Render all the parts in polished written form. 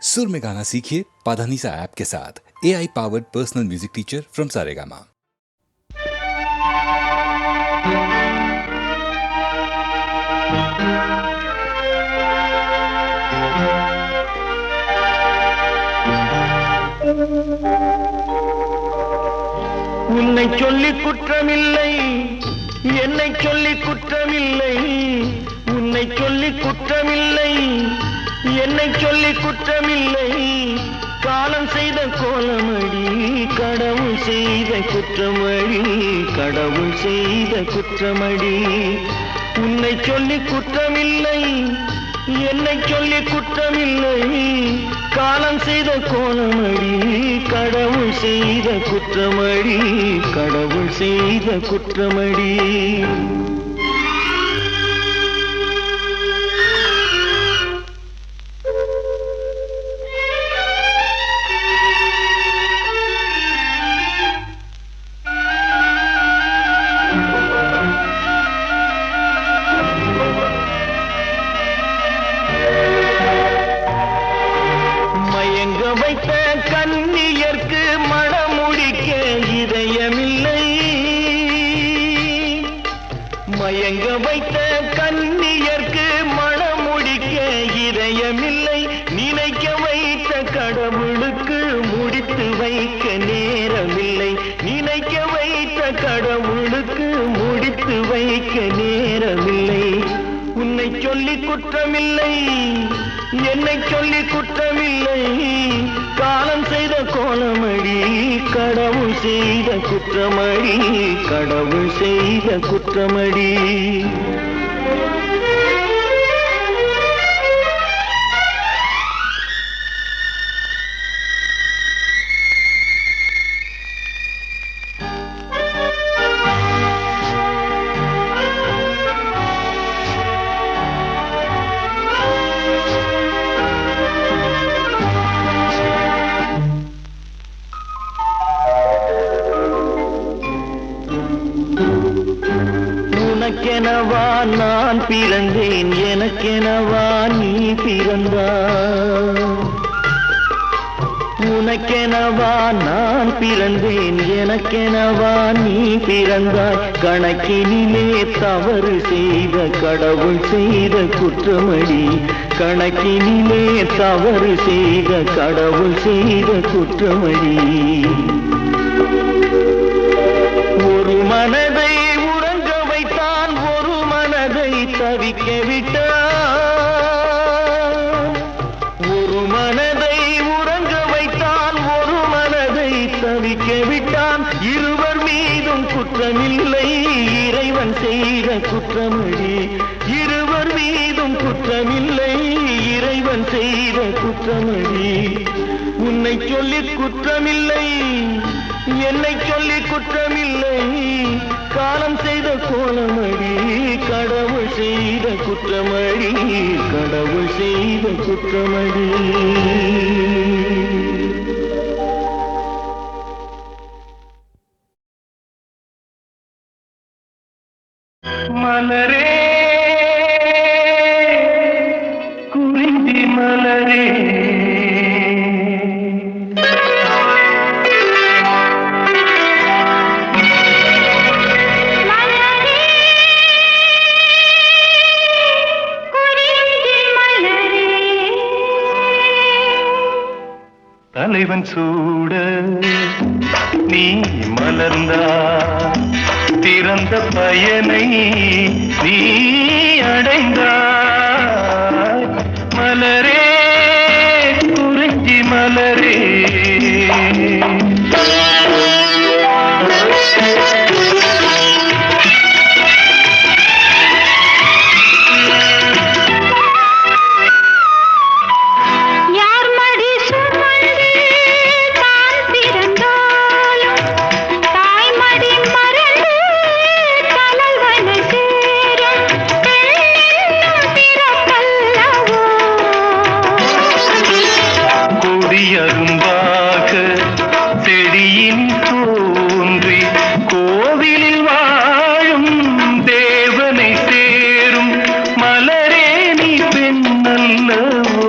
सुर में गाना सीखिए पाधानीसा ऐप के साथ। AI powered personal music teacher from Saregama. உன்னை சொல்லி குற்றமில்லை, என்னை சொல்லி குற்றமில்லை. உன்னை சொல்லி குற்றமில்லை, என்னை சொல்லி குற்றமில்லை. காலம் செய்த கோலமடி, கடவுள் செய்த குற்றமடி, கடவுள் செய்த குற்றமடி. உன்னை சொல்லி குற்றமில்லை, என்னை சொல்லி குற்றமில்லை. காலம் செய்த கோலமடி, கடவுள் செய்த குற்றமடி, கடவுள் செய்த குற்றமடி. வைத்த கன்னியர்க்கு மணமுடிக்க இதயமில்லை, மயங்க வைத்த கன்னியர்க்கு மணமுடிக்க இதயமில்லை. நினைக்க வைத்த கடவுளுக்கு முடித்து வைக்க நேரமில்லை, நினைக்க வைத்த கடவுளுக்கு முடித்து வைக்க நேரமில்லை. உன்னை சொல்லி குற்றமில்லை, என்னை சொல்லி குற்றமில்லை. காலம் செய்த கோலமடி, கடவுள் செய்த குற்றமடி, கடவுள் செய்த குற்றமடி. உனக்கெனவா நான் பிறந்தேன், எனக்கெனவா நீ பிறந்தாய். உனக்கெனவா நான் பிறந்தேன், எனக்கெனவா நீ பிறந்தாய். கணக்கினிலே தவறு செய்த கடவுள் செய்த குற்றமடி, கணக்கினிலே தவறு செய்த கடவுள் செய்த குற்றமடி. ஒரு மனதை தவிக்க விட்டான், ஒரு மனதை உறங்க வைத்தான், ஒரு மனதை தவிக்க விட்டான். இருவர் மீதும் குற்றமில்லை, இறைவன் செய்த குற்றமடி. இருவர் மீதும் குற்றமில்லை, இறைவன் செய்த குற்றமடி. உன்னை சொல்லி குற்றமில்லை, என்னை சொல்லி குற்றமில்லை. காலம் செய்த கோலமடி, கடவுள் செய்த குற்றமடி, கடவுள் செய்த குற்றமடி. மலரே குறிஞ்சி மலரே, தலைவன் சூட நீ மலர்ந்தா, திறந்த பயனை நீ அடைந்தாய். மலரே குறிஞ்சி மலரே, அரும்பாக செடியின் தோன்றி கோவிலில் வாழும் தேவனை சேரும் மலரே நீ பெண்ணல்லவோ.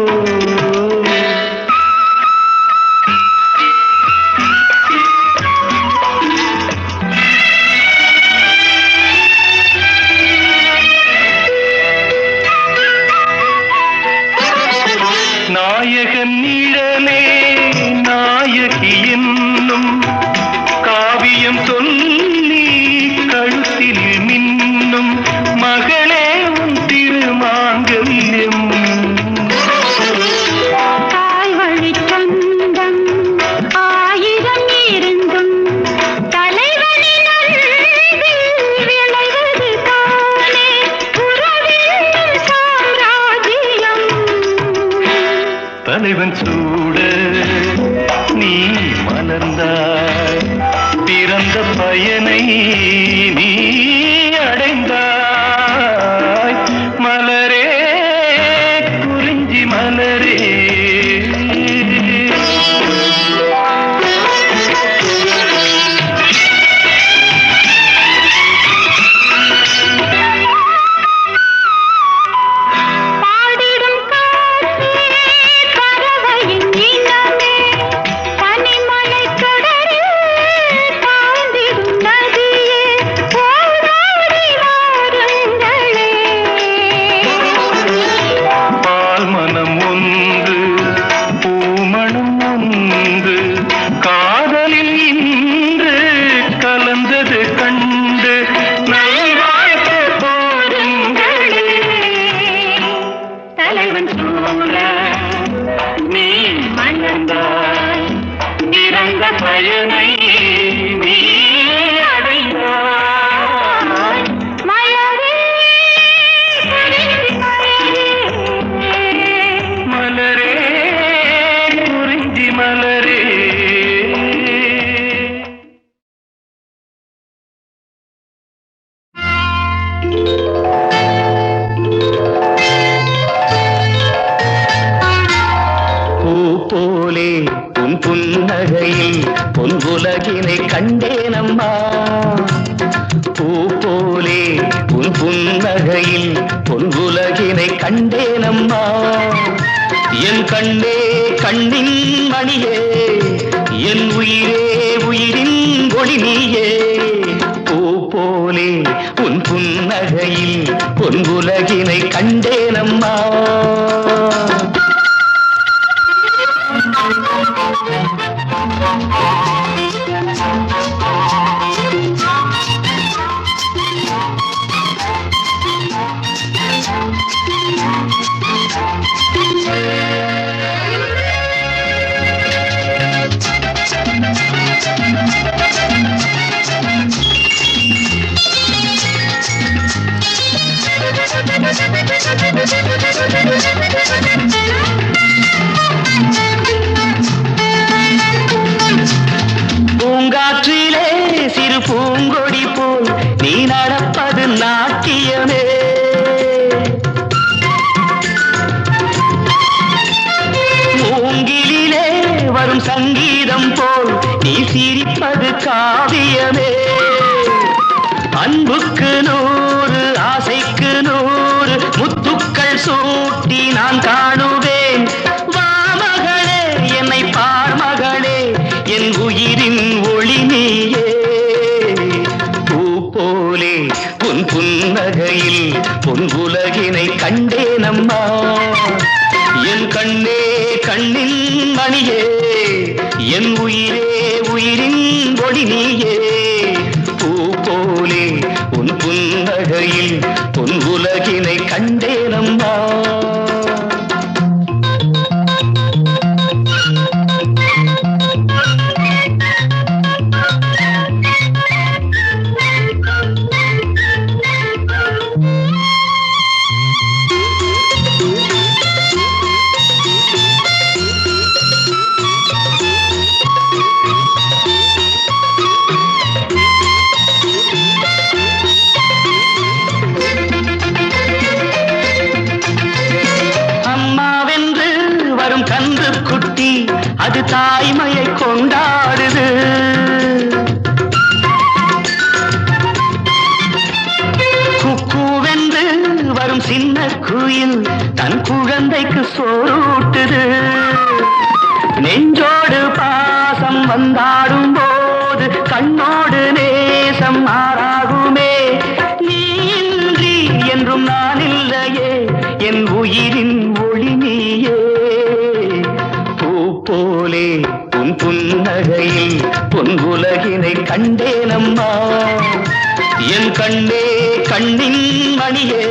நாயகன் நிழலே நாயகி என்னும் காவியம் சொல்லி கழுத்தில் மின்னும் மகளே உன் திருமாங்கல்யம் தாய் வழி சொந்தம் ஆயிரம் இருந்தும் தலைவனின் அன்பில் விளைவது தானே உறவின் சாம்ராஜ்யம். தலைவன் சூட நீ மலர்ந்தாய் பிறந்த பயனை நீ அடைந்தாய் மலரே குறிஞ்சி மலரே பாடிடும் காற்றே பறவையின் இனமே பனிமலைக் கடலில் பாய்ந்திடும் நதியே ஓடோடி வாருங்களே. பால் மனம் ஒன்று பூமணம் ஒன்று காதலில் இன்று கலந்தது கண்டு நல்வாழ்த்து போருங்களே. தலைவன் சூழ நீ மணந்தாய் இறந்த பயனை நீ அடைந்தாய் மலரே குறிஞ்சி மலரே. மலரே குறிஞ்சி மலரே பூ போலே உன் புன்னகையில் பொன் உலகினை கண்டேனம்மா பூ போலே உன் புன்னகையில் பொன் உலகினை கண்டேனம்மா என் கண்ணே கண்ணின் மணியே என் உயிரே உயிரின் ஒளி நீயே பூ போலே உன் புன்னகையில் பொன் உலகினை கண்டேனம்மா பூங்காற்றிலே சிறு பூங்கொடி போல் நீ நடப்பது நாட்டியமே மூங்கிலே வரும் சங்கீதம் போல் நீ சிரிப்பது காவியமே அன்புக்கு 100 ஆசைக்கு 100 முத்துக்கள் சூட்டி நான் காணுவேன் வா மகளே என்னை பார் மகளே என் உயிரின் ஒளி நீயே பூ போலே உன் புன்னகையில் பொன் உலகினை கண்டேனம்மா என் கண்ணே கண்ணின் மணியே என் உயிரே உயிரின் ஒளி நீயே பூ போலே உன் புன்னகையில் பொன் உலகினை கண்டேனம்மா அது தாய்மையை கொண்டாடுது குக்கூவென்று வரும் சின்ன குயில் தன் குழந்தைக்கு சோறூட்டுது நெஞ்சோடு பாசம் வந்தாடும் போது கண்ணோடு நேசம் மாறாகுமே நீ இன்றி என்றும் நான் இல்லையே என் உயிரின் ஒளி நீயே புன்னகையில் பொன்குலகினை கண்டேனம்மா என் கண்ணே கண்ணின் மணியே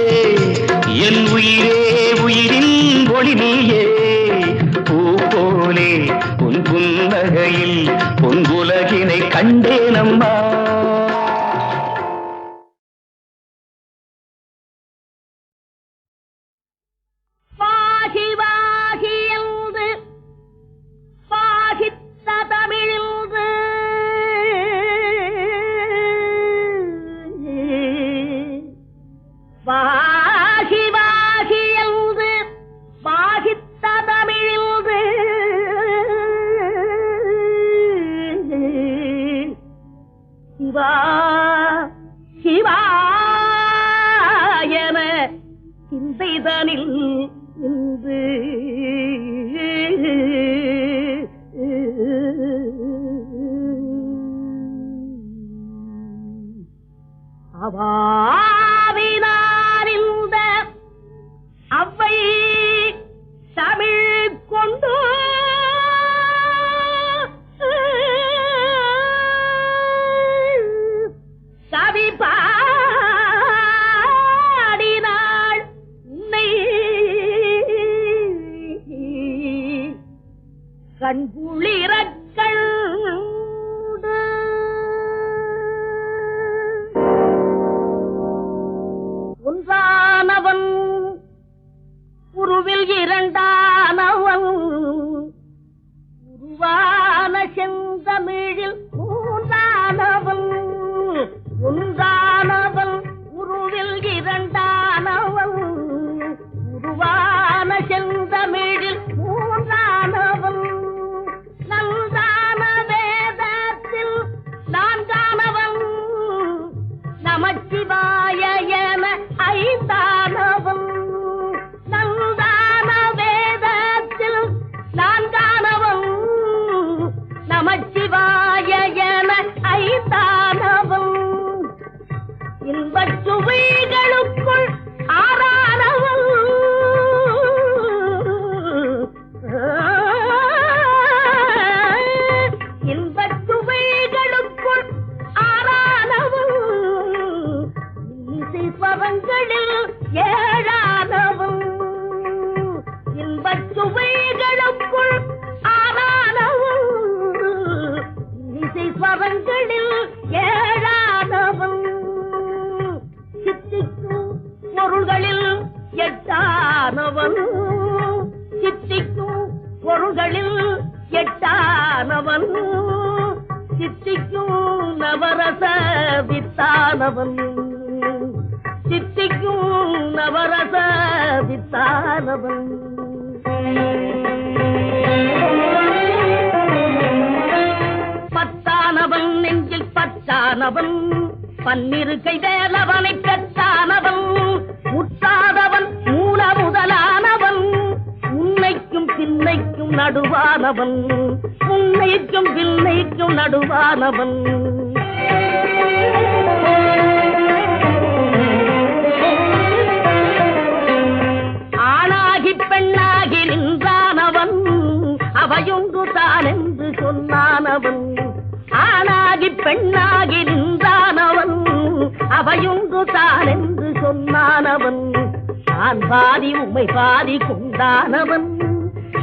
என் உயிரே உயிரின் ஒளி நீயே பூ போலே உன் புன்னகையில் பொன்குலகினை கண்டேனம்மா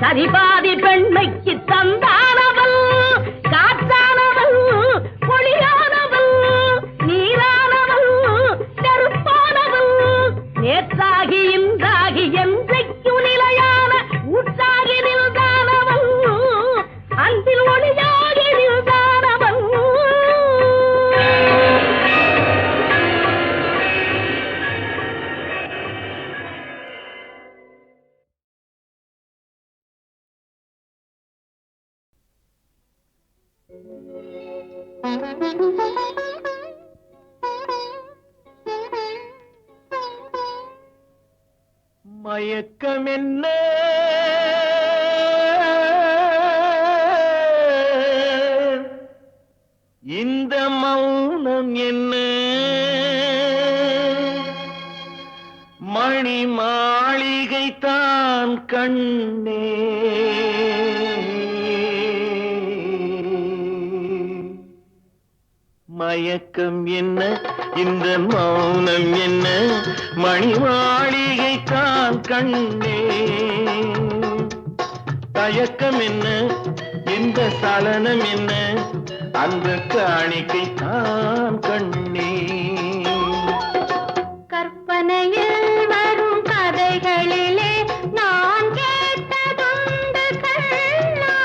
சரிபாதி பெண்மைக்கு தந்தானவள் காற்றானவள் பொழியானவள் நீரானவள் நெருப்பானவள் நேற்றாகி இன்றாகி என்றைக்கும் நிலையான ஊற்றாகி நின்றானவள் அன்பில் ஒளியாகி நின்றானவள் மயக்கம் என்ன இந்த மௌனம் என்ன மணி மாளிகை தான் கண்ணே மயக்கம் என்ன இந்த மௌனம் என்ன மணி மாளிகை தான் கண்ணே தயக்கம் என்ன இந்த சலனம் என்ன அந்த காணிக்கை தான் கண்ணே கற்பனையில் வரும் கதைகளிலே நான் கேட்டதுண்டு கண்ணா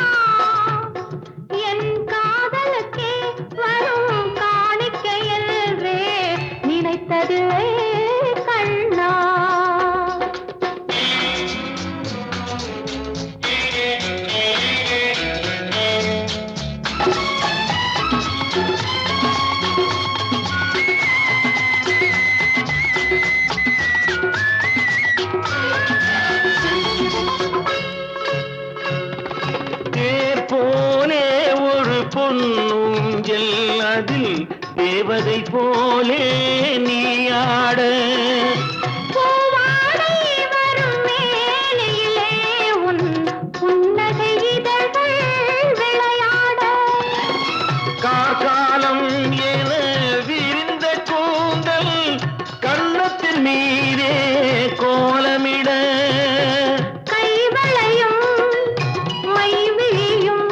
என் காதலுக்கே வரும் காணிக்கையல்வே நினைத்ததுவே கண்ணா பொன்னூஞ்சல் அதில் தேவதை போலே நீ ஆட பூவாடை வரும் மேனியிலே உன் புன்னகை இதழ்கள் விளையாட காலம் என விரிந்த கூந்தல் கன்னத்தின் மீதே கோலமிட கைவளையும் மைவிழியும்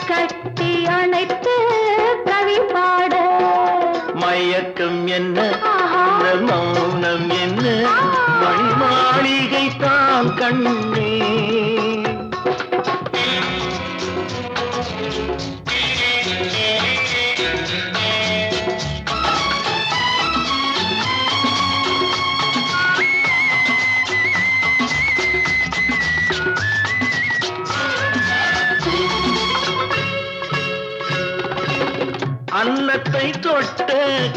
கட்டி அணைத்து கவி பாட மயக்கம் என்ன இந்த மௌனம் என்ன மணி மாளிகை தான் கண்ணே அன்னத்தை தொட்ட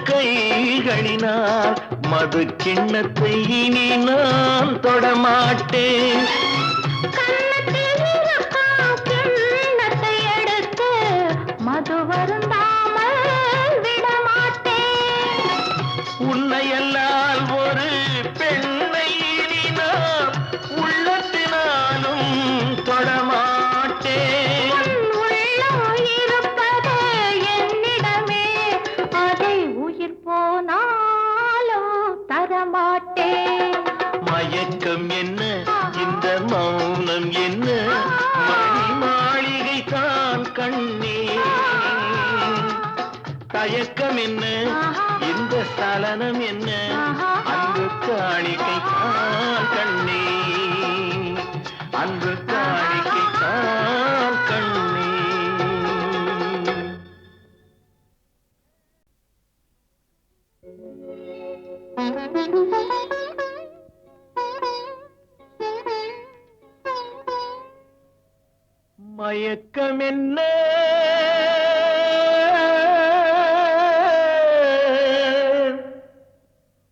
கைகளினால் மது கிண்ணத்தை இனி நான் தொடமாட்டேன் கன்னத்தில் இருக்கும் கிண்ணத்தை எடுத்து மது வருந்தாமல் விடமாட்டேன் உன்னையல்லால் ஒரு பெண்ணை இனி நான் உள்ளத்தினாலும் தொடமாட்டேன் மயக்கம் என்ன இந்த மௌனம் என்ன மணி மாளிகை தான் கண்ணே தயக்கம் என்ன இந்த சலனம் என்ன அன்பு காணிக்கை தான் கண்ணே அன்பு காணிக்கை தான் கண்ணே மயக்கம் என்ன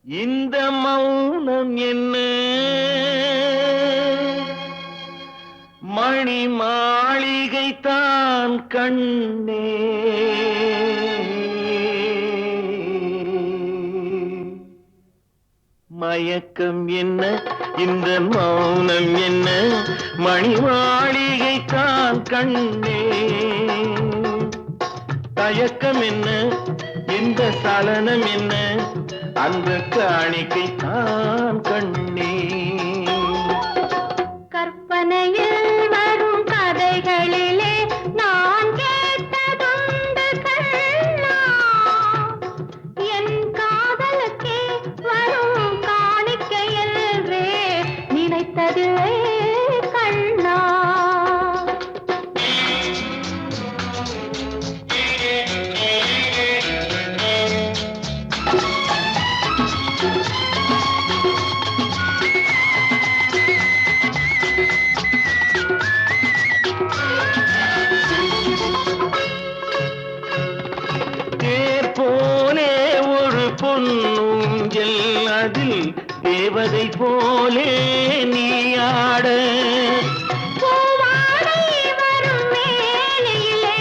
இந்த மௌனம் என்ன மணி மாளிகை தான் கண்ணே மயக்கம் என்ன இந்த மௌனம் என்ன மணி மாளிகை தான் கண்ணே தயக்கம் என்ன இந்த சலனம் என்ன அந்த காணிக்கை தான் கண்ணே கற்பனையில் வரும் கதைகளிலே நான் கேட்டதுண்டு கண்ணா என் காதலுக்கே வரும் காணிக்கையல்வே நினைத்ததுவே கண்ணா பொன்னூஞ்சல் அதில் தேவதை போலே நீ ஆட பூவாடை வரும் மேனியிலே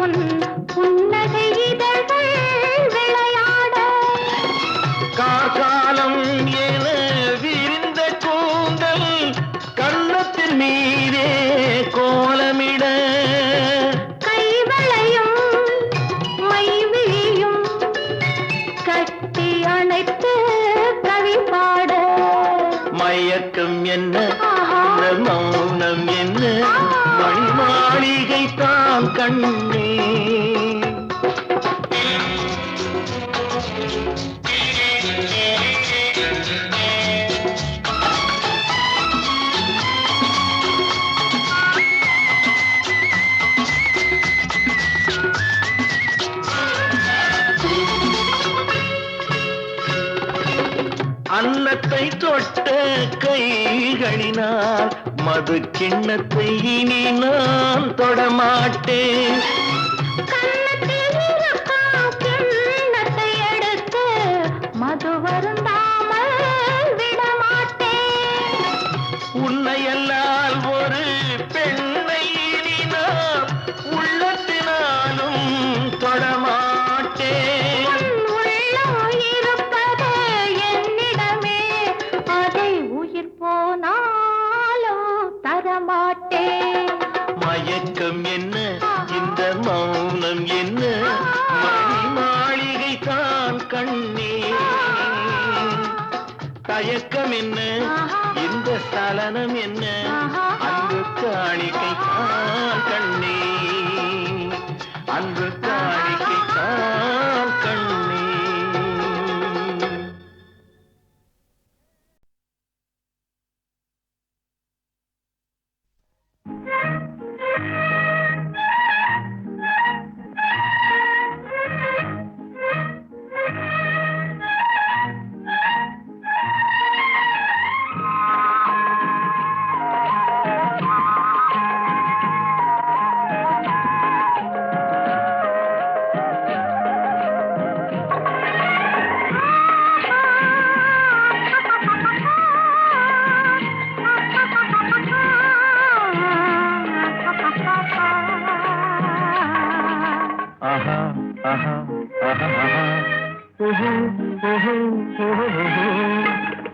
உன் புன்னகை இதழ்கள் விளையாட காலம் என விரிந்த கூந்தல் கன்னத்தின் மீதே கோலமிட கைவளையும் மைவிழியும் மணி மாளிகை தான் கண்ணே. அன்னத்தை தொட்ட கைகளினால் மது கிண்ணத்தை இனி நான் தொடமாட்டேன். கிண்ணத்தை எடுத்து மது வருந்தாமல் விடமாட்டேன். உன்னையல்லால் ஒரு பெண்ணை இனி நான் உள்ளத்தினாலும் தொடமாட்டேன். மயக்கம் என்ன இந்த மௌனம் என்ன மணி மாளிகை தான் கண்ணே. தயக்கம் என்ன இந்த சலனம் என்ன அன்பு காணிக்கை தான் கண்ணே. அன்பு காணிக்கை தான் கண்ணே.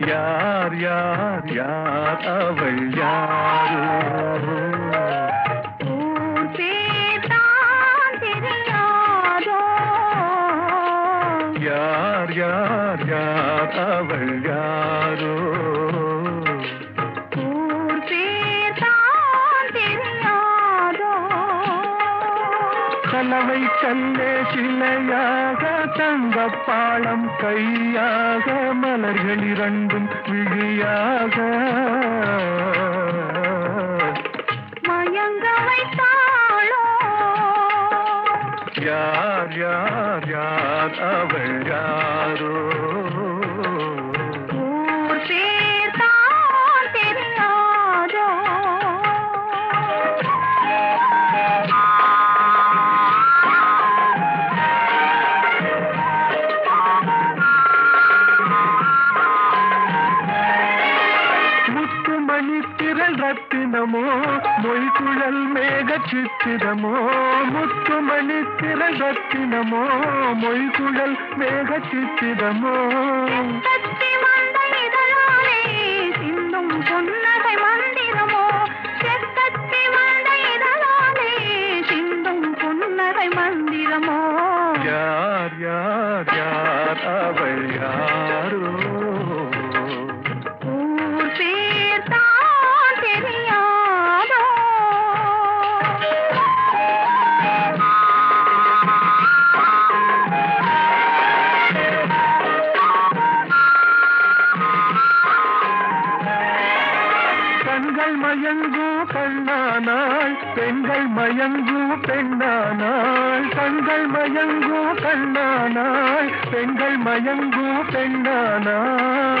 யார் யார் யார் அவள் யாரோ யார் யார் யார் அவள் யாரோ கலவை கல்லே சிலையாக தங்கப்பாளம் கையாக மலர்கள் இரண்டும் விழியாக மயங்க வைத்தாளோ யார் யார் யார் அவள் யாரோ ரத்தினமோ மொய்குழல் மேக சித்திரமோ முத்துமணி திரள் ரத்தினமோ மொய்குழல் மேக சித்திரமோ சிந்தும் பொன்னகை மந்திரமோ செத்தத்தி வந்த இதழாலே சிந்தும் பொன்னகை மந்திரமோ யார் யார் யார் அவள் யாரோ மயங்கு கண்ணானாள் பெண்கள் மயங்கு பெண்ணானாள் கண்கள் மயங்கு கண்ணானாள் பெண்கள் மயங்கு பெண்ணானாள்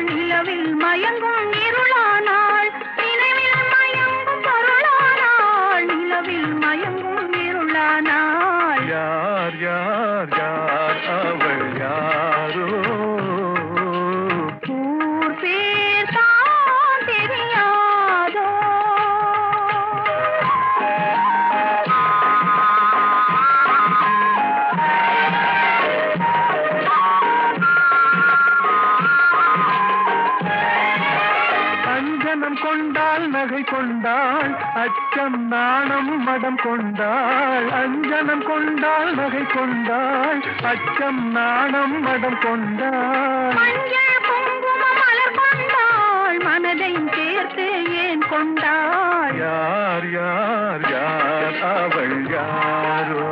நிலவில் மயங்கும் இருளானாள் நினைவில் மயங்கும் பொருளானாள் நிலவில் மயங்கும் இருளானாள் யார் யார் யார் அவள் யாரோ கொண்டாள் நகை கொண்டாள் அச்சம் நாணம் மடம் கொண்டாள் அஞ்சனம் கொண்டாள் நகை கொண்டாள் அச்சம் நாணம் மடம் கொண்டாள் மஞ்சள் குங்கும மலர் கொண்டாள் மனதை சேர்த்து ஏன் கொண்டாள். யார் யார் யார் அவள் யாரோ?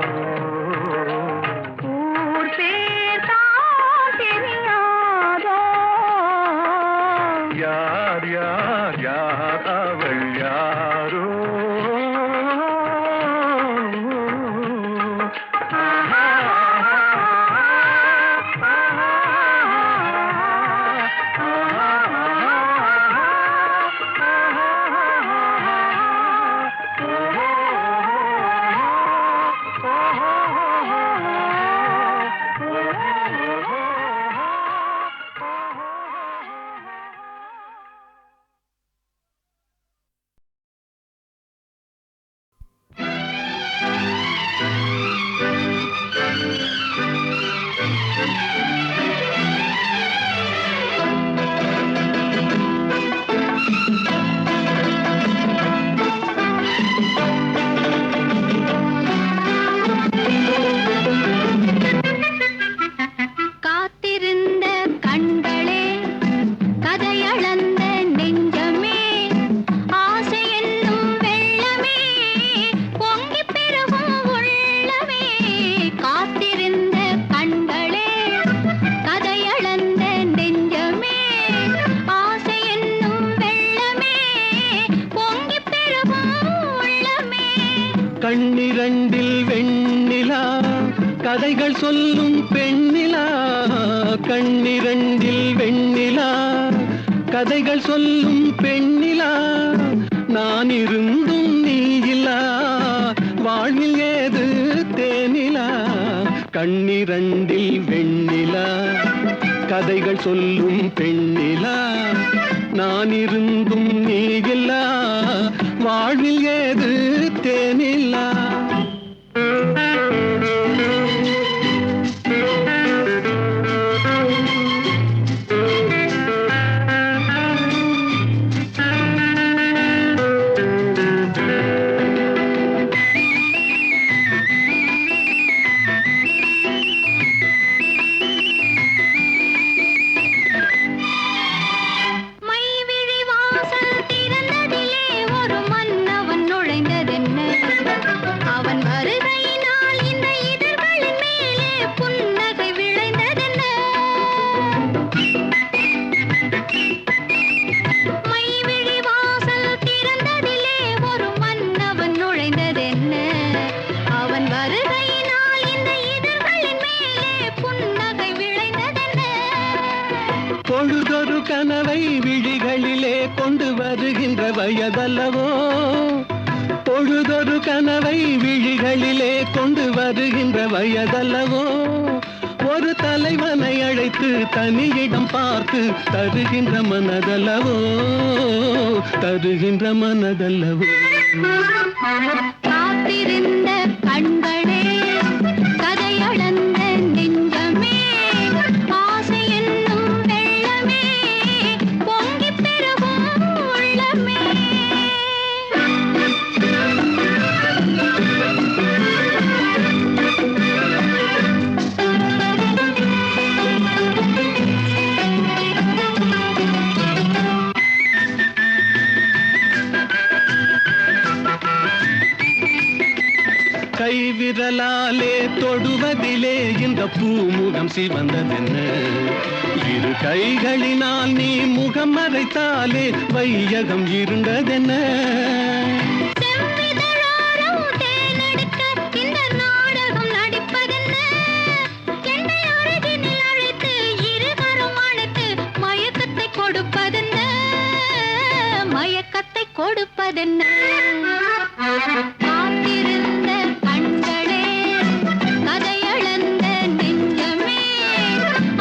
ஊர் பேர் தான் தெரியாதோ? யார் யார் யார் அவள் யாரோ? காத்திருந்த கண்களே, கதையளந்த நெஞ்சமே, ஆசை என்னும் வெள்ளமே, பொங்கிப் பெருகும் உள்ளமே. காத்திருந்த கண்களே, கதையளந்த நெஞ்சமே, ஆசை என்னும் வெள்ளமே, பொங்கிப் பெருகும் உள்ளமே. கண்ணிரண்டில் வெண்ணிலா கதைகள் சொல்லும் பெண்ணிலா, கண்ணிரண்டில் வெண்ணிலா கதைகள் சொல்லும் பெண்ணிலா, நான் இருந்தும் நீ இல்லா வாழ்வில் ஏது தேனிலா. கண்ணிரண்டில் வெண்ணிலா கதைகள் சொல்லும் பெண்ணிலா, நான் இருந்தும் நீ இல்லா வாழ்வில் ஏது தேனிலா. மைவிழி வாசல் திறந்ததிலே ஒரு மன்னவன் நுழைந்ததென்ன? அவன் வருகையினால் இந்த இதழ்களின் மேலே புன்னகை விளைந்ததென்ன? மைவிழி வாசல் திறந்ததிலே ஒரு மன்னவன் நுழைந்ததென்ன? அவன் வருகையினால் இந்த இதழ்களின் மேலே புன்னகை விளைந்ததென்ன? பொழுதொரு கனவை விழிகளிலே கொண்டு வருகின்ற வயதல்லவோ, பொழுதொரு கனவை விழிகளிலே கொண்டு வருகின்ற வயதல்லவோ, ஒரு தலைவனை அழைத்து தனியிடம் பார்த்து தருகின்ற மனதல்லவோ, தருகின்ற மனதல்லவோ. காத்திருந்த கண்களே, கதையளந்த நெஞ்சமே, ஆசை என்னும் வெள்ளமே, பொங்கிப் பெருகும் உள்ளமே. கைவிரலாலே தொடுவதிலே இந்த பூமுகம் சிவந்ததென்ன? இரு கைகளினால் நீ முகம் மறைத்தாலே வையகம் இருண்டதென்ன? செவ்விதழோரம் தேனெடுக்க இந்த நாடகம் நடிப்பதென்ன? என்னை அருகினில் அழைத்து இருகரம் அணைத்து மயக்கத்தை கொடுப்பதென்ன? மயக்கத்தை கொடுப்பதென்ன? காத்திருந்த கண்களே, கதையளந்த நெஞ்சமே,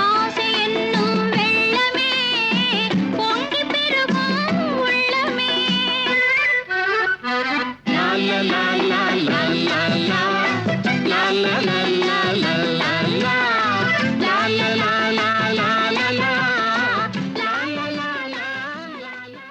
ஆசை என்னும் வெள்ளமே, பொங்கிப் பெருகும் உள்ளமே. லா லா லா லா லா லா லா. லா லா லா லா லா லா லா. லா லா லா லா லா லா லா. லா லா லா லா லா லா.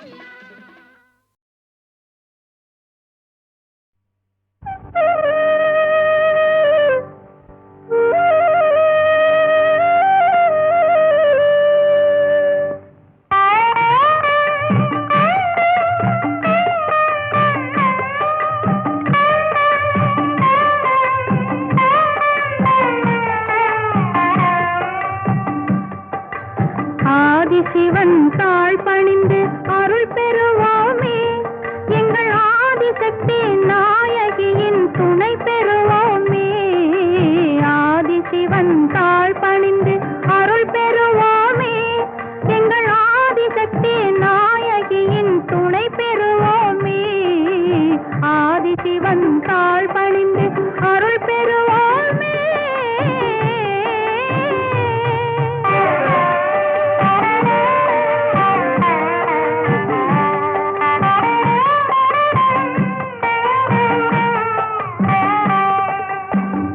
ஆதிசிவன் தாழ் பணிந்து அருள் பெறுவோமே.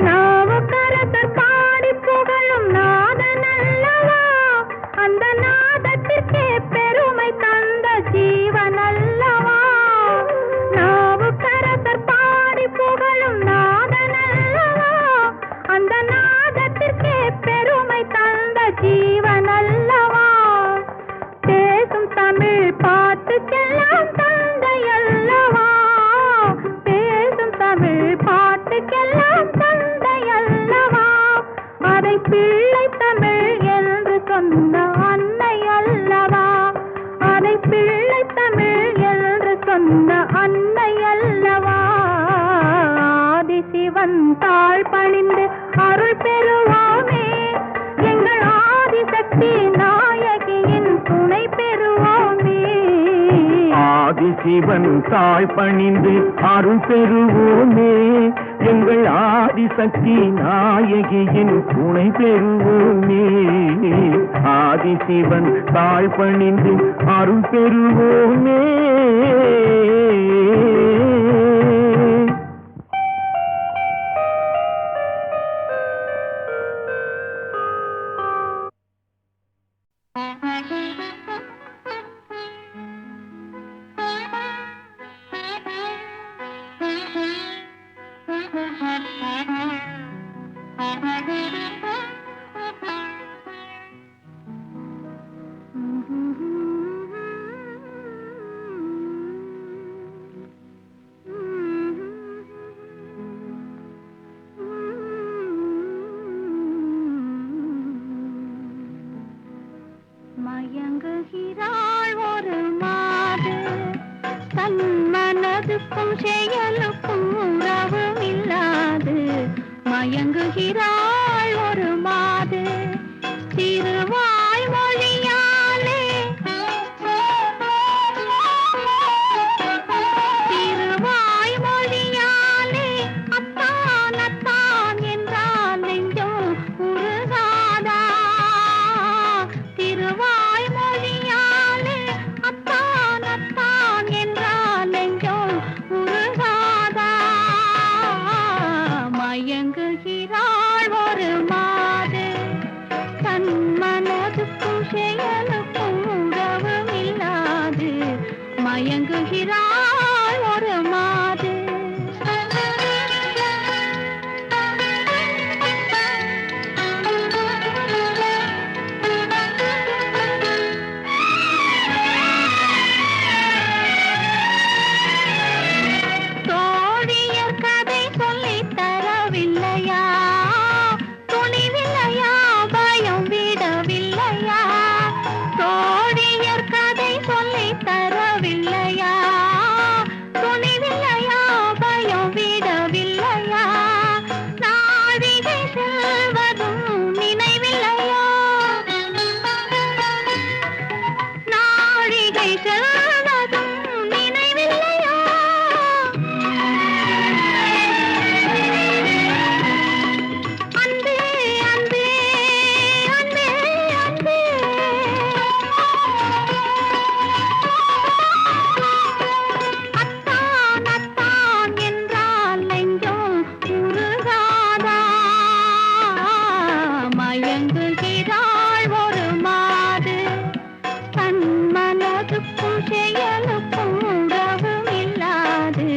நாவுக்கரசர் பாடி புகழும் நாதன் அல்லவா, அந்த நாதத்திற்கே பெருமை தந்த ஜீவன் அல்லவா. நாவுக்கரசர் பாடி புகழும் நாதன் அல்லவா, அந்த நாதத்திற்கே பெருமை தந்த ஜீவன் அல்லவா. பேசும் தமிழ் பாட்டுக்கெல்லாம் தந்தை அல்லவா, பேசும் தமிழ் பாட்டுக்கெல்லாம் தந்தை அல்லவா. அதை பிள்ளை தமிழ் என்று சொன்ன அன்னை அல்லவா, அதை பிள்ளை தமிழ் என்று சொன்ன அன்னை அல்லவா. ஆதிசிவன் தாழ் பணிந்து அருள் பெறுவோமே, எங்கள் ஆதிசக்தி நாயகியின் துணை பெறுவோமே. ஆதிசிவன் தாழ் பணிந்து அருள் பெறுவோமே, எங்கள் ஆதிசக்தி நாயகியின் துணை பெறுவோமே. ஆதிசிவன் தாழ் பணிந்து அருள் பெறுவோமே. மயங்குகிறாள் ஒரு மாது, தன் மனதுக்கும் செயலுக்கும் உறவும் இல்லாது. மயங்குகிறாள் ஒரு மாது, திருவாய் மொழியாலே திருவாய் மொழியாலே அத்தான் அத்தான் என்றால் நெஞ்சம் உருகாதா. திருவாய் மொழியாலே அத்தான் அத்தான் என்றால் நெஞ்சம் உருகாதா. மயங்குகிறாள் ஒரு மாது, தன் மனதுக்கும் செயலுக்கும் உறவும் இல்லாது. மயங்குகிறாள் ஒரு மாது. தோழியர் கதை சொல்லித் தரவில்லையா, துணிவில்லையா, பயம் விடவில்லையா. தோழியர் கதை சொல்லித் தரவில்லையா, துணிவில்லையா, பயம் விடவில்லையா. நாழிகை செல்வதும் நினைவில்லையா, நாழிகை செல்வதும் நினைவில்லையா. அன்பே அன்பே அன்பே அன்பே, அத்தான் அத்தான் என்றால் நெஞ்சம் உருகாதா. மயங்குகிறாள் ஒரு மாது, தன் மனதுக்கும் செயலுக்கும் உறவும் இல்லாது.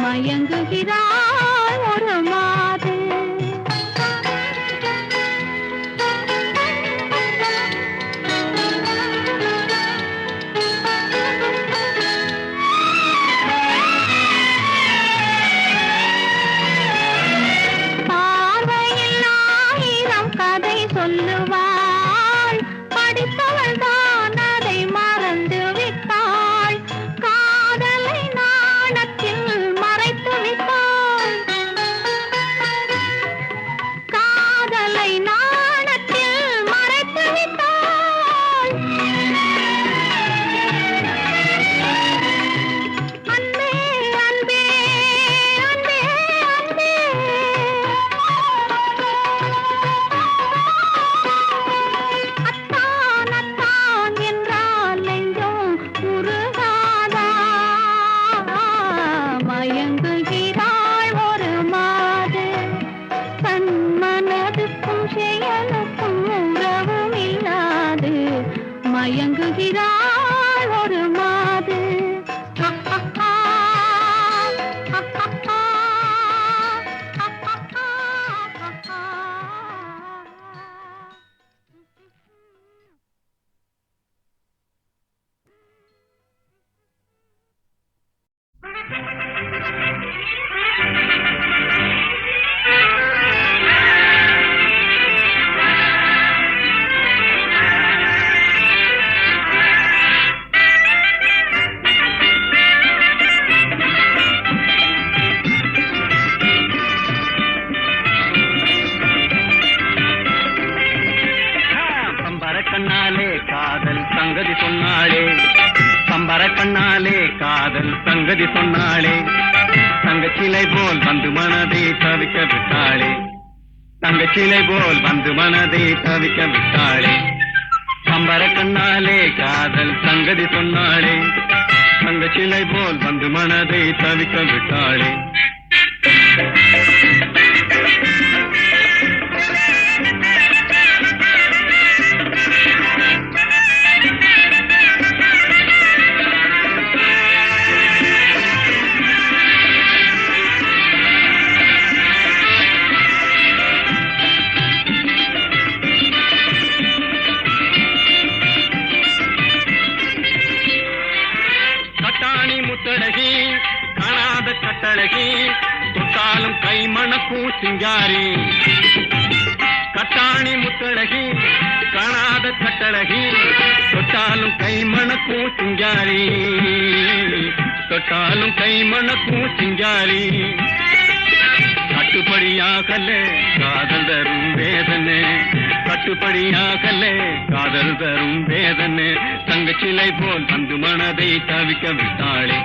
மயங்குகிறாள் ஒரு மாது. பார்வையில் ஆயிரம் கதை சொல்லுவாள், படித்தவள் தான் அதை மறந்து விட்டாள். காதலை நாணத்தில் மறைத்து விட்டாள். காதல் சங்கதி சொன்னாளே தங்கச்சிலை போல் வந்து மனதை தவிக்க விட்டாளே தங்கச்சிலை போல் வந்து மனதை தவிக்க விட்டாளே அம்பர கண்ணாலே காதல் சங்கதி சொன்னாளே தங்கச்சிலை போல் வந்து மனதை தவிக்க விட்டாளே கட்டாணி முத்தழகி காணாத கட்டழகி தொட்டாலும் கை மணக்கும் சிங்காரி கட்டாணி முத்தழகி காணாத கட்டழகி தொட்டாலும் கை மணக்கும் சிங்காரி தொட்டாலும் கை மணக்கும் சிங்காரி கட்டுப்படியாகல காதல் தரும் வேதனை கட்டுப்படியாகல காதல் தரும் வேதனை தங்கச்சிலை போல் வந்து மனதை தவிக்க விட்டாளே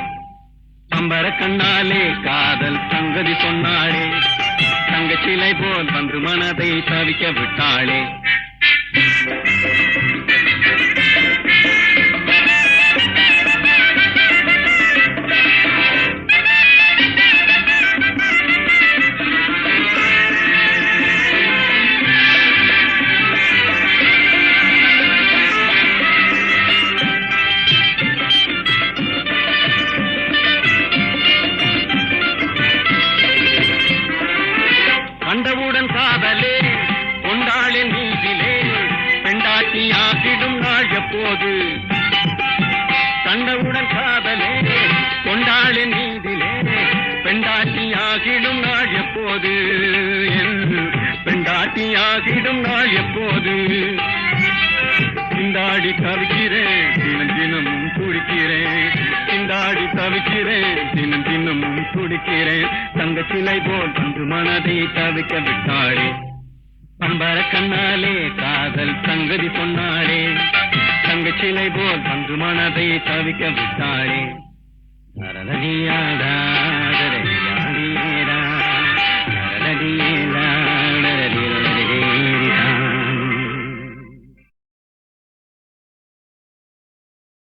அம்பர கண்ணாலே காதல் சங்கதி சொன்னாளே தங்கச்சிலை போல் வந்து மனதை தவிக்க விட்டாளே கண்டவுடன் காதலே கொண்டாளின் நீதிலே பெண்டாட்டியாகிடும் நாள் எப்போது கண்டவுடன் காதலே கொண்டாளின் நீதிலே பெண்டாட்டியாகிடும் நாள் எப்போது பெண்டாட்டியாகிடும் நாள் எப்போது சிந்தாடி தவிக்கிறேன் தினம் தினமும் துடிக்கிறேன் சிந்தாடி தவிக்கிறேன் தினம் தினமும் துடிக்கிறேன் தங்கச்சிலை போல் வந்து மனதை தவிக்க விட்டாளே அம்பர கண்ணாலே காதல் சங்கதி சொன்னாளே தங்கச்சிலை போல் வந்து மனதை தவிக்க விட்டாளே தரதனியாடா